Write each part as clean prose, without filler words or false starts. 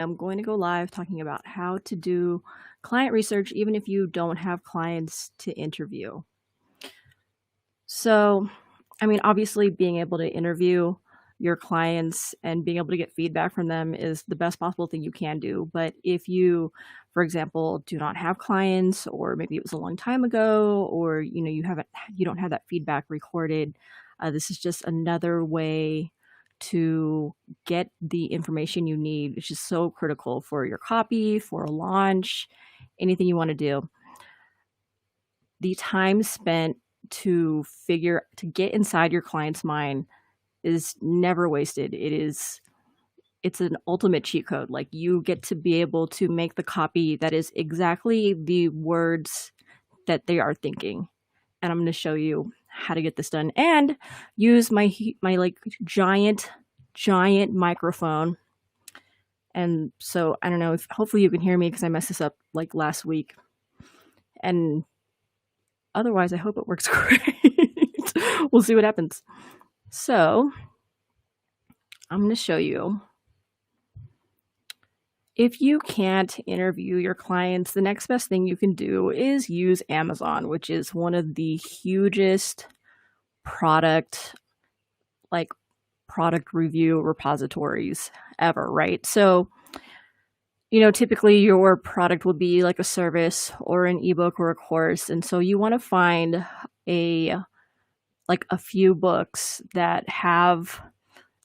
I'm going to go live talking about how to do client research even if you don't have clients to interview. So, I mean, obviously, being able to interview your clients and being able to get feedback from them is the best possible thing you can do. But if you, for example, do not have clients, or maybe it was a long time ago, or you don't have that feedback recorded, this is just another way to get the information you need, which is so critical for your copy, for a launch, anything you want to do. The time spent to get inside your client's mind is never wasted. It's an ultimate cheat code. Like, you get to be able to make the copy that is exactly the words that they are thinking. And I'm going to show you how to get this done and use my like giant microphone. And so I don't know if hopefully you can hear me because I messed this up like last week. And otherwise, I hope it works great. We'll see what happens. So I'm going to show you. If you can't interview your clients, the next best thing you can do is use Amazon, which is one of the hugest product like product review repositories ever, right? So, typically your product will be like a service or an ebook or a course, and so you want to find a a few books that have,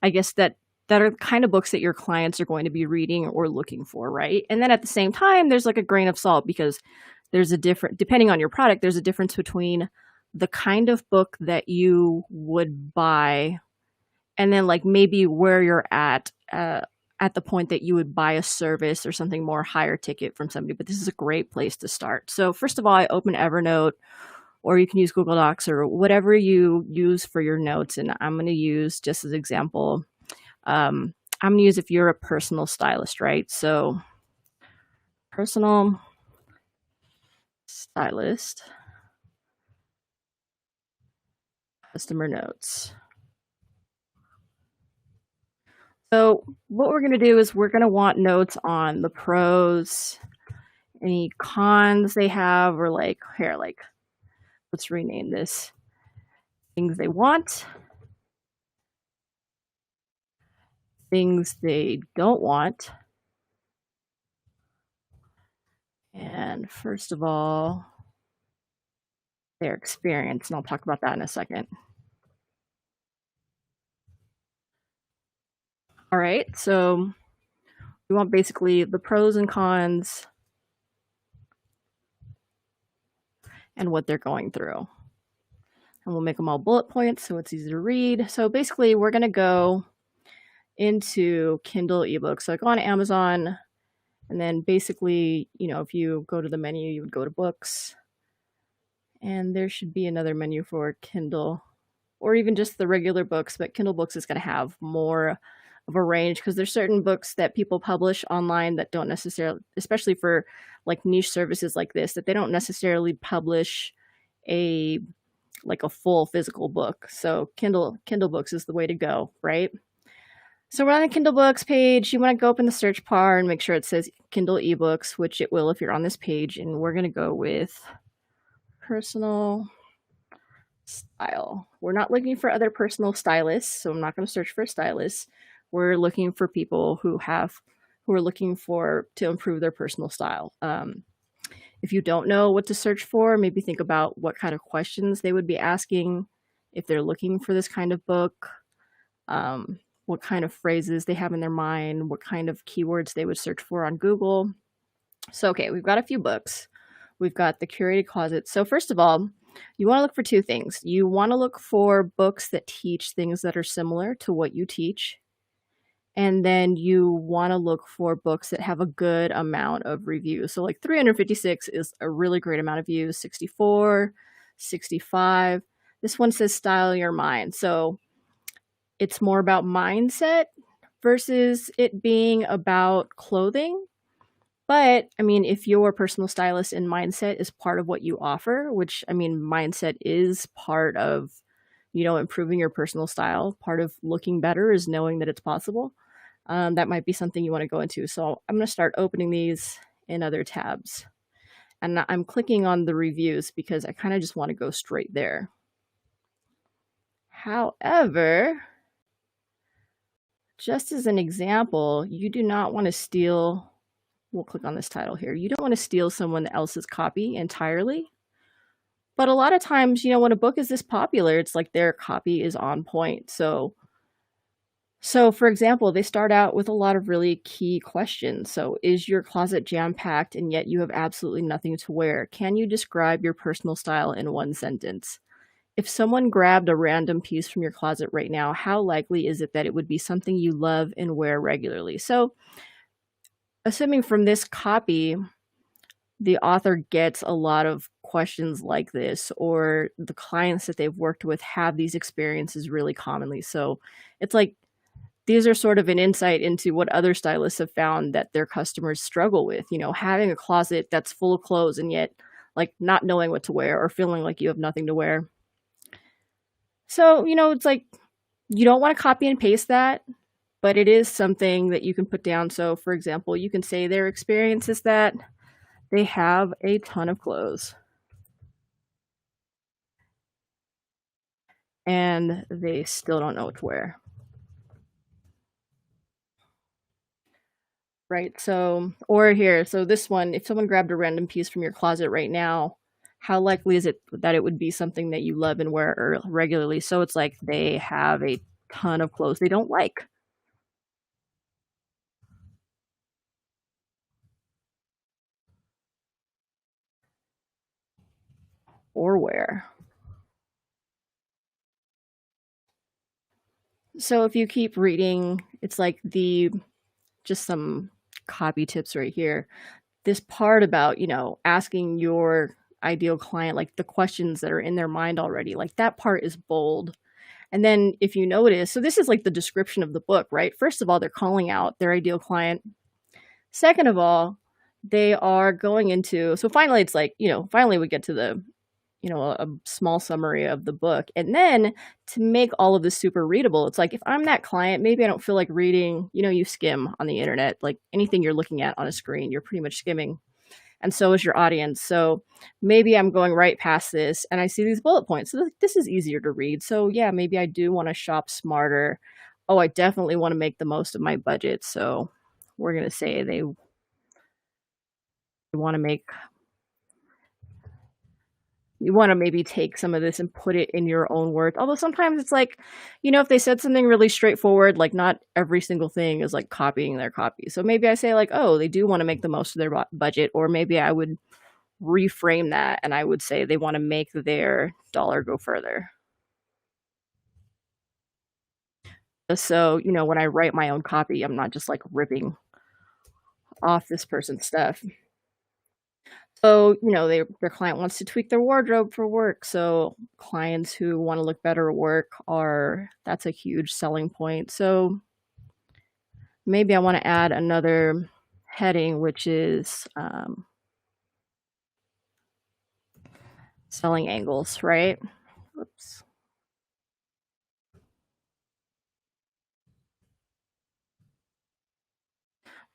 I guess, that are the kind of books that your clients are going to be reading or looking for, right? And then at the same time, there's like a grain of salt, because there's a different, depending on your product, there's a difference between the kind of book that you would buy and then like maybe where you're at the point that you would buy a service or something more higher ticket from somebody. But this is a great place to start. So first of all, I open Evernote, or you can use Google Docs or whatever you use for your notes. And I'm going to use, just as an example, I'm going to use if you're a personal stylist, right? So personal stylist, customer notes. So what we're going to do is we're going to want notes on the pros, any cons they have, or like, here, like, let's rename this, things they want, things they don't want. And first of all, their experience, and I'll talk about that in a second. All right, so we want basically the pros and cons and what they're going through. And we'll make them all bullet points so it's easy to read. So basically, we're going to go into Kindle ebooks. So I go on Amazon, and then basically, if you go to the menu, you would go to books. And there should be another menu for Kindle, or even just the regular books, but Kindle books is going to have more of a range, because there's certain books that people publish online that don't necessarily, especially for like niche services like this, that they don't necessarily publish a full physical book. So Kindle books is the way to go, right? So we're on the Kindle books page. You want to go open the search bar and make sure it says Kindle ebooks, which it will if you're on this page. And we're going to go with personal style. We're not looking for other personal stylists, so I'm not going to search for a stylist. We're looking for people who are looking to improve their personal style. If you don't know what to search for, maybe think about what kind of questions they would be asking if they're looking for this kind of book, what kind of phrases they have in their mind, what kind of keywords they would search for on Google. So, okay, we've got a few books. We've got the curated closet. So first of all, you want to look for two things. You want to look for books that teach things that are similar to what you teach. And then you want to look for books that have a good amount of reviews. So like 356 is a really great amount of views, 64, 65. This one says style your mind. So it's more about mindset versus it being about clothing. But I mean, if your personal stylist and mindset is part of what you offer, which I mean, mindset is part of, improving your personal style. Part of looking better is knowing that it's possible. That might be something you want to go into. So I'm going to start opening these in other tabs. And I'm clicking on the reviews because I kind of just want to go straight there. However, just as an example, you do not want to steal, we'll click on this title here. You don't want to steal someone else's copy entirely. But a lot of times, when a book is this popular, it's like their copy is on point. So for example, they start out with a lot of really key questions. So, is your closet jam-packed and yet you have absolutely nothing to wear? Can you describe your personal style in one sentence? If someone grabbed a random piece from your closet right now, how likely is it that it would be something you love and wear regularly? So, assuming from this copy, the author gets a lot of questions like this, or the clients that they've worked with have these experiences really commonly. So, it's like these are sort of an insight into what other stylists have found that their customers struggle with, having a closet that's full of clothes and yet like not knowing what to wear or feeling like you have nothing to wear. So, it's like you don't want to copy and paste that, but it is something that you can put down. So, for example, you can say their experience is that they have a ton of clothes and they still don't know what to wear. Right. So, or here, so this one, if someone grabbed a random piece from your closet right now, how likely is it that it would be something that you love and wear regularly? So it's like they have a ton of clothes they don't like or wear. So if you keep reading, it's like just some copy tips right here. This part about, asking your ideal client, like the questions that are in their mind already, like that part is bold. And then if you notice, so this is like the description of the book, right? First of all, they're calling out their ideal client. Second of all, they are going into, so finally it's like, finally we get to the, a small summary of the book. And then to make all of this super readable, it's like if I'm that client, maybe I don't feel like reading, you skim on the internet, like anything you're looking at on a screen, you're pretty much skimming. And so is your audience. So maybe I'm going right past this and I see these bullet points. So this is easier to read. So yeah, maybe I do want to shop smarter. Oh, I definitely want to make the most of my budget. So we're going to say they want to make, you want to maybe take some of this and put it in your own words. Although sometimes it's like, if they said something really straightforward, like not every single thing is like copying their copy. So maybe I say like, oh, they do want to make the most of their budget. Or maybe I would reframe that and I would say they want to make their dollar go further. So, when I write my own copy, I'm not just like ripping off this person's stuff. So, their client wants to tweak their wardrobe for work. So, clients who want to look better at work that's a huge selling point. So, maybe I want to add another heading, which is selling angles, right? Oops.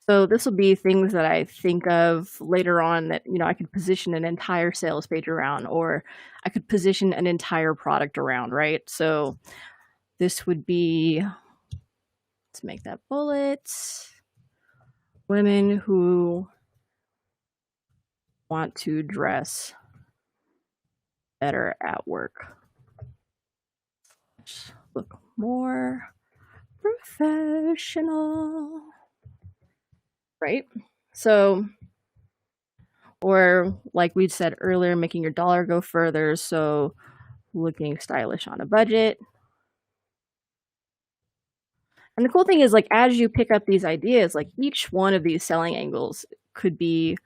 So this will be things that I think of later on that, I could position an entire sales page around, or I could position an entire product around, right? So this would be, let's make that bullets. Women who want to dress better at work. Look more professional. Right? So, or like we said earlier, making your dollar go further. So, looking stylish on a budget. And the cool thing is, like, as you pick up these ideas, like each one of these selling angles could be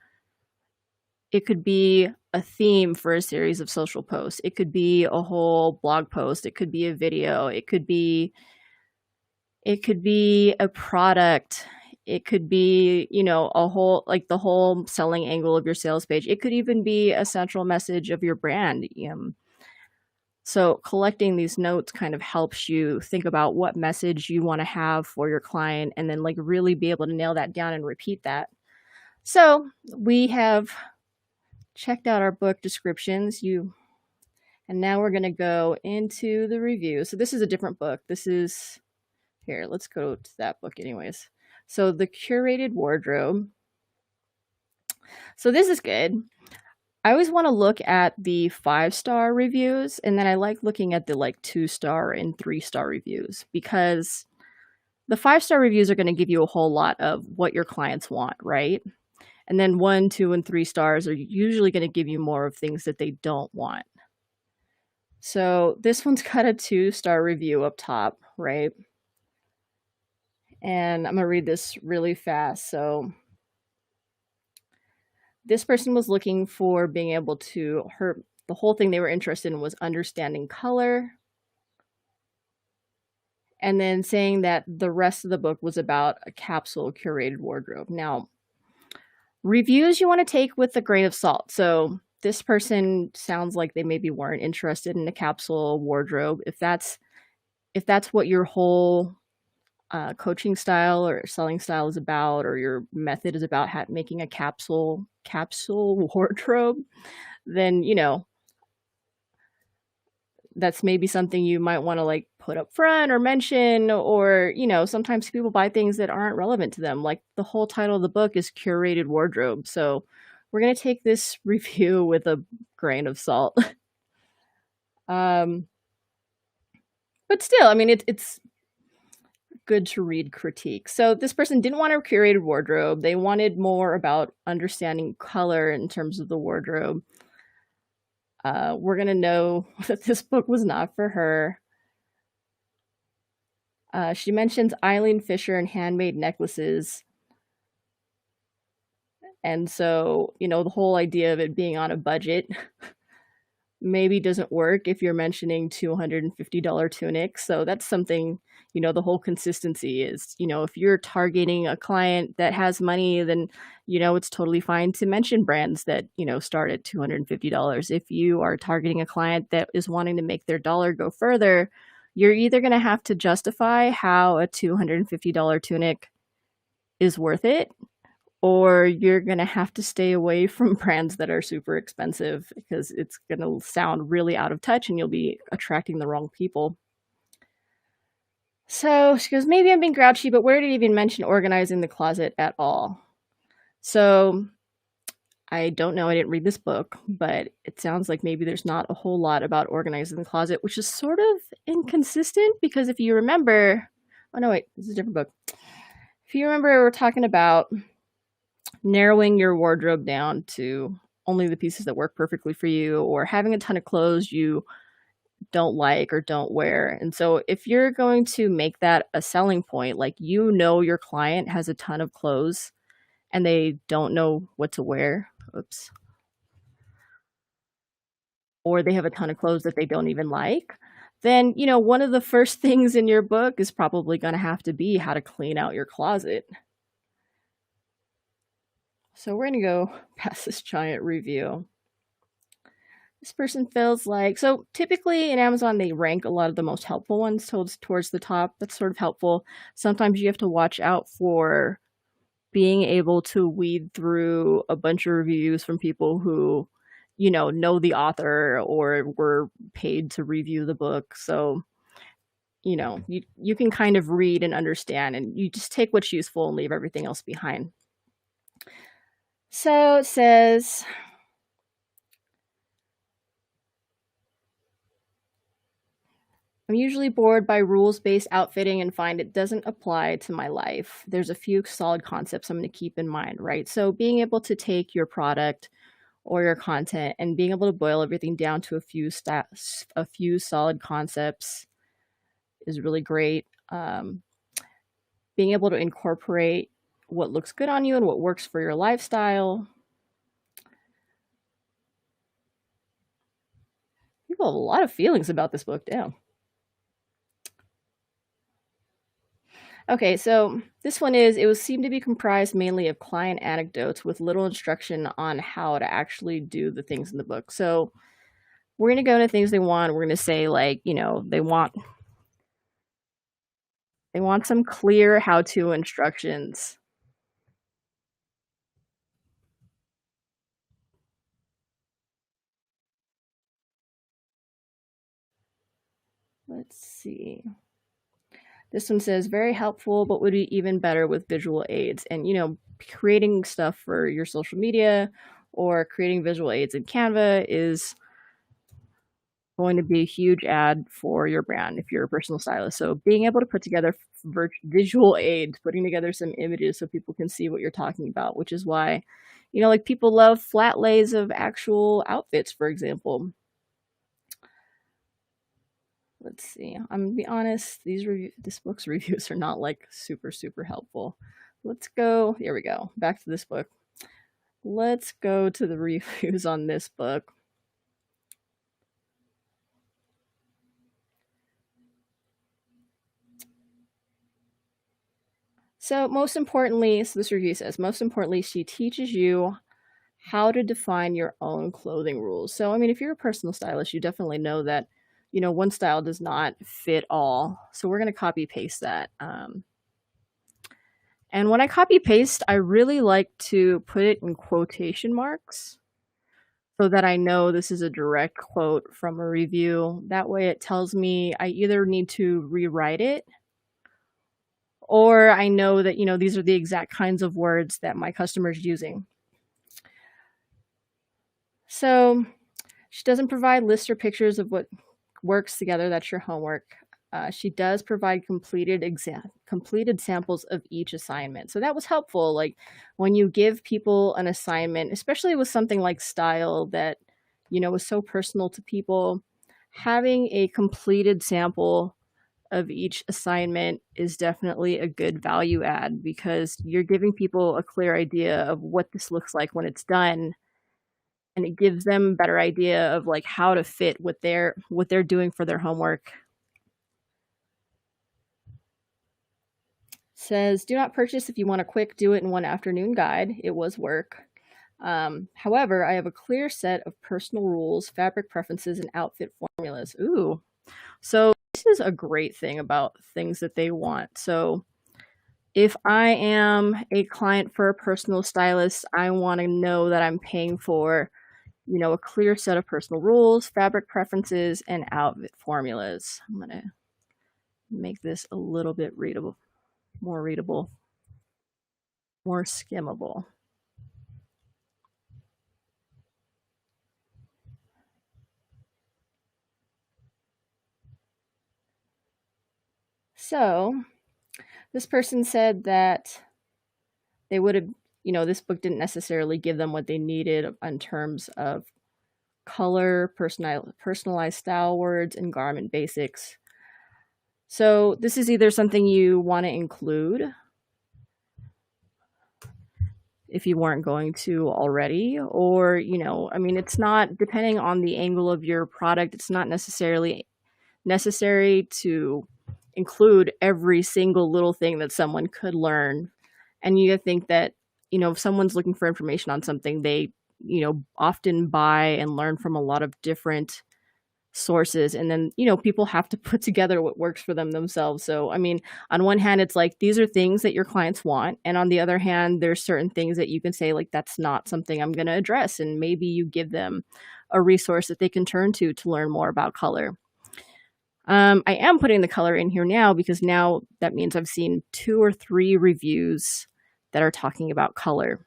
a theme for a series of social posts. It could be a whole blog post. It could be a video. It could be a product. It could be, a whole, like the whole selling angle of your sales page. It could even be a central message of your brand. So collecting these notes kind of helps you think about what message you want to have for your client and then like really be able to nail that down and repeat that. So we have checked out our book descriptions. And now we're going to go into the review. So this is a different book. This is here. Let's go to that book anyways. So The Curated Wardrobe. So this is good. I always want to look at the 5-star reviews, and then I like looking at the like 2-star and 3-star reviews, because the 5-star reviews are going to give you a whole lot of what your clients want, right? And then 1, 2, and 3 stars are usually going to give you more of things that they don't want. So this one's got a 2-star review up top, right? And I'm going to read this really fast. So this person was looking for being able to, the whole thing they were interested in was understanding color. And then saying that the rest of the book was about a capsule curated wardrobe. Now, reviews you want to take with a grain of salt. So this person sounds like they maybe weren't interested in a capsule wardrobe. If that's what your whole coaching style or selling style is about, or your method is about making a capsule wardrobe, then that's maybe something you might want to like put up front or mention, or sometimes people buy things that aren't relevant to them. Like the whole title of the book is Curated Wardrobe, so we're going to take this review with a grain of salt. But still, I mean, it's good to read critique. So this person didn't want a curated wardrobe. They wanted more about understanding color in terms of the wardrobe. We're going to know that this book was not for her. She mentions Eileen Fisher and handmade necklaces. And so, the whole idea of it being on a budget maybe doesn't work if you're mentioning $250 tunics. So that's something, the whole consistency is, if you're targeting a client that has money, then, it's totally fine to mention brands that, start at $250. If you are targeting a client that is wanting to make their dollar go further, you're either going to have to justify how a $250 tunic is worth it, or you're going to have to stay away from brands that are super expensive, because it's going to sound really out of touch and you'll be attracting the wrong people. So she goes, maybe I'm being grouchy, but where did it even mention organizing the closet at all? So I don't know. I didn't read this book, but it sounds like maybe there's not a whole lot about organizing the closet, which is sort of inconsistent, because if you remember, oh no, wait, this is a different book. If you remember, we're talking about narrowing your wardrobe down to only the pieces that work perfectly for you, or having a ton of clothes you don't like or don't wear. And so if you're going to make that a selling point, like your client has a ton of clothes and they don't know what to wear, or they have a ton of clothes that they don't even like, then one of the first things in your book is probably going to have to be how to clean out your closet. So we're going to go past this giant review. This person feels like, so typically in Amazon, they rank a lot of the most helpful ones towards the top. That's sort of helpful. Sometimes you have to watch out for being able to weed through a bunch of reviews from people who, know the author or were paid to review the book. So, you can kind of read and understand, and you just take what's useful and leave everything else behind. So it says, I'm usually bored by rules-based outfitting and find it doesn't apply to my life. There's a few solid concepts I'm going to keep in mind, right? So being able to take your product or your content and being able to boil everything down to a few solid concepts is really great. Being able to incorporate what looks good on you and what works for your lifestyle. People have a lot of feelings about this book, damn. Okay, so this one it was seemed to be comprised mainly of client anecdotes with little instruction on how to actually do the things in the book. So we're going to go into things they want. We're going to say like, they want some clear how-to instructions. Let's see. This one says very helpful, but would be even better with visual aids. And creating stuff for your social media or creating visual aids in Canva is going to be a huge ad for your brand if you're a personal stylist. So being able to put together visual aids, putting together some images so people can see what you're talking about, which is why, like people love flat lays of actual outfits, for example. Let's see. I'm gonna be honest, this book's reviews are not like super helpful. Let's go. Here we go. Back to this book. Let's go to the reviews on this book. So most importantly, so this review says, most importantly, she teaches you how to define your own clothing rules. So, I mean, if you're a personal stylist, you definitely know that, one style does not fit all. So we're going to copy paste that. And when I copy paste, I really like to put it in quotation marks so that I know this is a direct quote from a review. That way it tells me I either need to rewrite it or I know that, these are the exact kinds of words that my customer is using. So she doesn't provide lists or pictures of what works together. That's your homework. She does provide completed samples of each assignment. So that was helpful. Like when you give people an assignment, especially with something like style that, was so personal to people, having a completed sample of each assignment is definitely a good value add because you're giving people a clear idea of what this looks like when it's done, and it gives them a better idea of like how to fit what they're doing for their homework. Says, do not purchase if you want a quick do it in one afternoon guide. It was work. However, I have a clear set of personal rules, fabric preferences, and outfit formulas. Ooh. So this is a great thing about things that they want. So if I am a client for a personal stylist, I want to know that I'm paying for, a clear set of personal rules, fabric preferences, and outfit formulas. I'm going to make this a little bit readable, more skimmable. So this person said that they would have, this book didn't necessarily give them what they needed in terms of color, personalized style words, and garment basics. So this is either something you want to include if you weren't going to already, or, it's not, depending on the angle of your product, it's not necessarily necessary to include every single little thing that someone could learn. And you think that, if someone's looking for information on something, they, often buy and learn from a lot of different sources. And then, people have to put together what works for them themselves. So, I mean, on one hand, it's like, these are things that your clients want. And on the other hand, there's certain things that you can say, like, that's not something I'm going to address. And maybe you give them a resource that they can turn to learn more about color. I am putting the color in here now because now that means I've seen 2 or 3 reviews that are talking about color.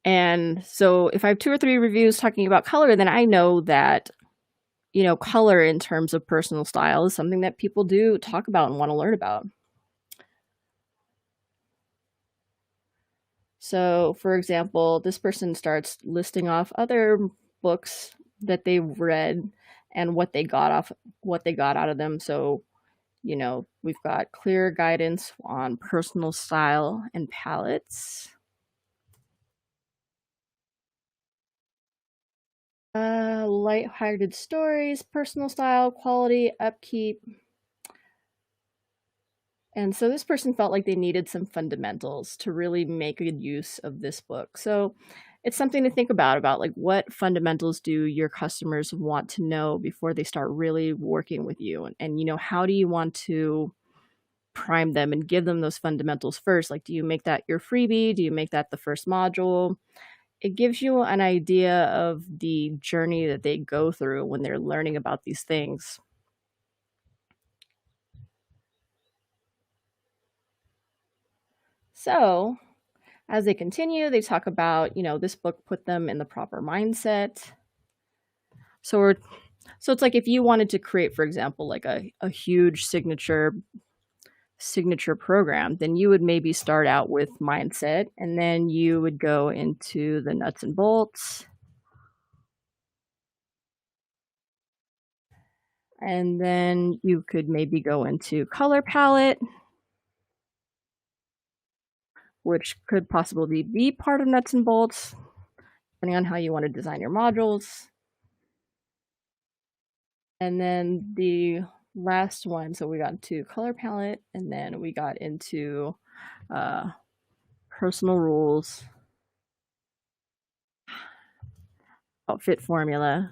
And so if I have 2 or 3 reviews talking about color, then I know that, color in terms of personal style is something that people do talk about and want to learn about. So, for example, this person starts listing off other books that they've read and what they got out of them. So, we've got clear guidance on personal style and palettes. Light-hearted stories, personal style, quality, upkeep. And so this person felt like they needed some fundamentals to really make good use of this book. So it's something to think about like what fundamentals do your customers want to know before they start really working with you, and how do you want to prime them and give them those fundamentals first? Like, do you make that your freebie? Do you make that the first module? It gives you an idea of the journey that they go through when they're learning about these things. So, as they continue, they talk about, this book put them in the proper mindset. So it's like if you wanted to create, for example, like a huge signature program, then you would maybe start out with mindset, and then you would go into the nuts and bolts, and then you could maybe go into color palette, which could possibly be part of nuts and bolts, depending on how you want to design your modules. And then the last one, so we got into color palette, and then we got into personal rules, outfit formula,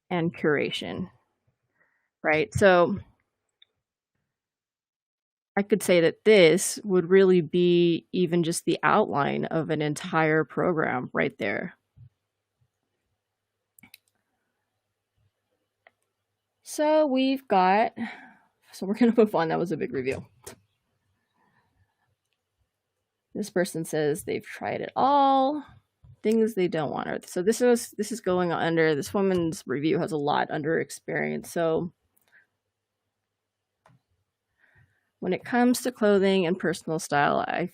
and curation, right? So I could say that this would really be even just the outline of an entire program right there. So we're going to move on. That was a big review. This person says they've tried it all. Things they don't want. So this is going under, this woman's review has a lot under experience. So when it comes to clothing and personal style, I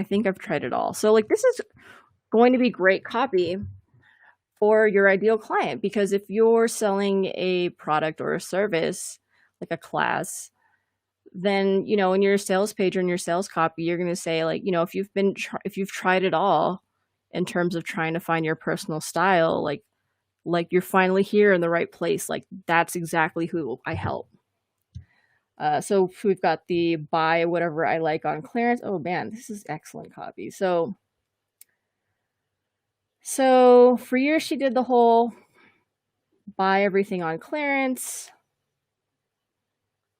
think I've tried it all. So like, this is going to be great copy for your ideal client, because if you're selling a product or a service, like a class, then in your sales page or in your sales copy, you're going to say, like, if you've tried it all in terms of trying to find your personal style, like you're finally here in the right place. Like, that's exactly who I help. So we've got the buy whatever I like on clearance. Oh man, this is excellent copy. So for years she did the whole buy everything on clearance.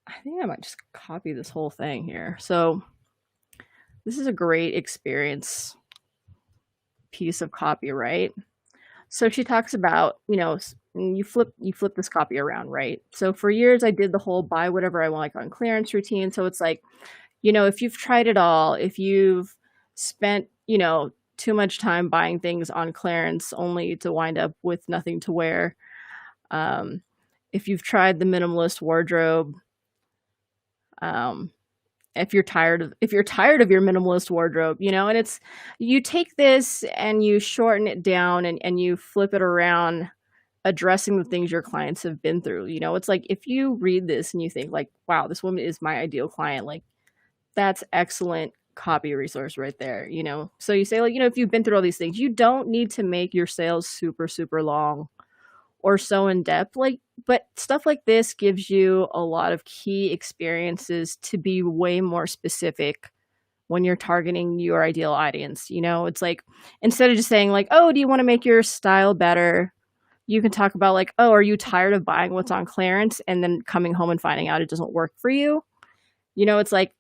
I think I might just copy this whole thing here. So this is a great experience piece of copy, right? So she talks about, you flip this copy around, right? So for years I did the whole buy whatever I want on clearance routine. So it's like, if you've tried it all, if you've spent, too much time buying things on clearance only to wind up with nothing to wear, if you've tried the minimalist wardrobe, if you're tired of your minimalist wardrobe, and it's, you take this and you shorten it down and you flip it around, addressing the things your clients have been through. It's like, if you read this and you think like, wow, this woman is my ideal client, like, that's excellent copy resource right there. So you say, like, if you've been through all these things, you don't need to make your sales super, super long or so in depth, like, but stuff like this gives you a lot of key experiences to be way more specific when you're targeting your ideal audience. It's like, instead of just saying like, oh, do you want to make your style better, you can talk about like, oh, are you tired of buying what's on clearance and then coming home and finding out it doesn't work for you? It's like,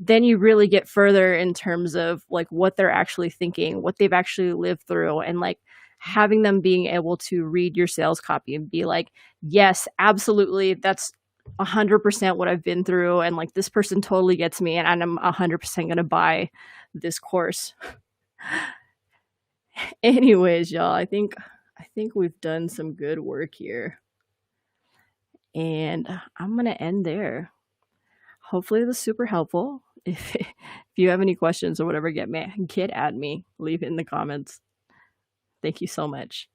then you really get further in terms of like what they're actually thinking, what they've actually lived through, and like having them being able to read your sales copy and be like, yes, absolutely, that's 100% what I've been through, and like, this person totally gets me, and I'm 100% going to buy this course. Anyways, y'all, I think we've done some good work here, and I'm going to end there. Hopefully it was super helpful. If you have any questions or whatever, get at me, leave it in the comments. Thank you so much.